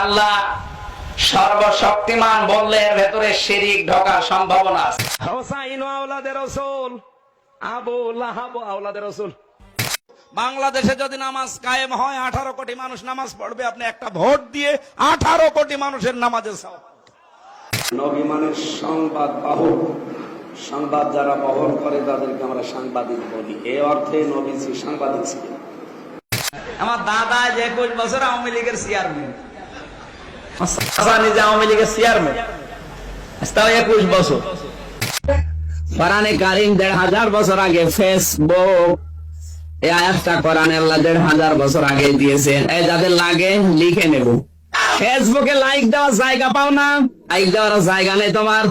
আল্লাহ সর্বশক্তিমান বললে এর ভেতরে শিরিক ঢোকার সম্ভাবনা আছে। হোসাইন আওলাদে রাসূল, আবু লাহাব আওলাদে রাসূল। বাংলাদেশে যদি নামাজ কায়েম হয় 18 কোটি মানুষ নামাজ পড়বে, আপনি একটা ভোট দিয়ে 18 কোটি মানুষের নামাজের সওয়াব। নবী মানে সংবাদ বাহক, সংবাদ যারা বহন করে তাদেরকে আমরা সাংবাদিক বলি। এই অর্থে নবীজি সাংবাদিক ছিলেন। আমার দাদা 21 বছর আওয়ামী লীগের চেয়ারম্যান, নিজে আওয়ামী লীগের চেয়ারম্যান, তাও 21 বছর। কোরআনে কারীম 1500 বছর আগে ফেসবুক এই আয়াতটা কোরআনে আল্লাহ 1500 বছর আগে দিয়েছেন। এই যাদের লাগে লিখে নেব। ফেসবুকে লাইক দেওয়ার জায়গা পাও না, লাইক দেওয়ার জায়গা নেই তোমার।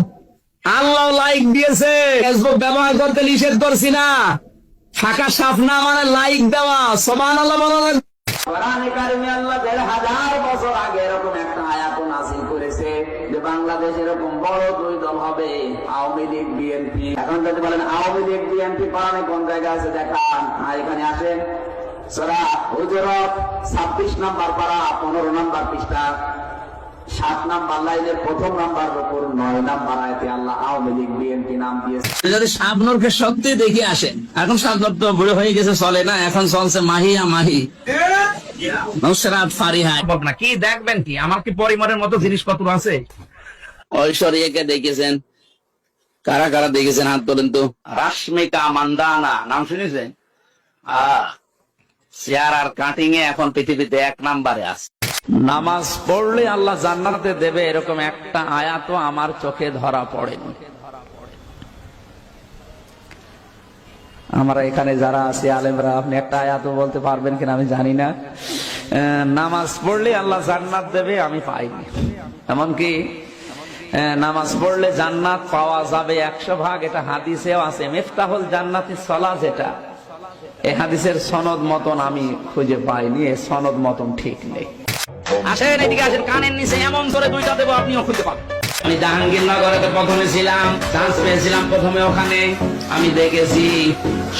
আল্লাহ লাইক দিয়েছে, ফেসবুক ব্যবহার করতে নিষেধ করছি না। ফাঁকা সাফ না মানে লাইক দেওয়া। সুবহানাল্লাহ বলা লাগবে। কোরআনে কারিমে আল্লাহ 1500 বছর আগে এরকম একটা আয়াত নাযিল করেছে যে বাংলাদেশ এরকম বড় দুই দল হবে, আওয়ামী লীগ বিএনপি। এখন যদি বলেন আওয়ামী লীগ বিএনপি কোরআনে কোন জায়গায় আছে দেখান। এখানে আসেন সূরা হুজুরাত 26 নম্বর পারা 15 নম্বর পৃষ্ঠা 7 নম্বর লাইনের প্রথম নাম্বার উপর 9 নম্বর আয়াতে আল্লাহ আওয়ামী লীগ বিএনপি নাম দিয়েছে। যদি শাবনূরকে সত্যি দেখে আসেন, এখন শাবনূর তো বুড়ো হয়ে গেছে, চলে না, এখন চলছে মাহিয়া মাহি নুসরাত ফারিহা। না কি দেখবেন, কি আমার কি পরিমাণের মতো জিনিসপত্র আছে? ঐশ্বরিয়াকে দেখেছেন? কারা কারা দেখেছেন হাত তোলেন তো। রাশমিকা মান্দানা নাম শুনেছেন? চেয়ার আর কাটিং এ এখন পৃথিবীতে 1 নম্বরে আছে। নামাজ পড়লে আল্লাহ জান্নাতে দেবে এরকম একটা আয়াত আমার চোখে ধরা পড়েনি। আমরা এখানে যারা আছি আলেমরা, আপনি একটা আয়াত বলতে পারবেন কিনা আমি জানি না। নামাজ পড়লে আল্লাহ জান্নাত দেবে আমি পাইনি। এমনকি নামাজ পড়লে জান্নাত পাওয়া যাবে 100 ভাগ, এটা হাদিসেও আছে। মিফতাহুল জান্নাতি সালাহ, যেটা এই হাদিসের সনদ মতন আমি খুঁজে পাইনি, এই সনদ মতন ঠিক নেই। আসেন এদিকে আসেন, কানের নিচে এমন ধরে 2টা দেবো, আপনিও খুঁজে পাবেন। আমি জাহাঙ্গীরনগরে তো প্রথমে ছিলাম, চান্স পেয়েছিলাম প্রথমে ওখানে। আমি দেখেছি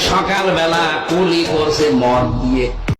সকালবেলা কুলি করছে মদ দিয়ে।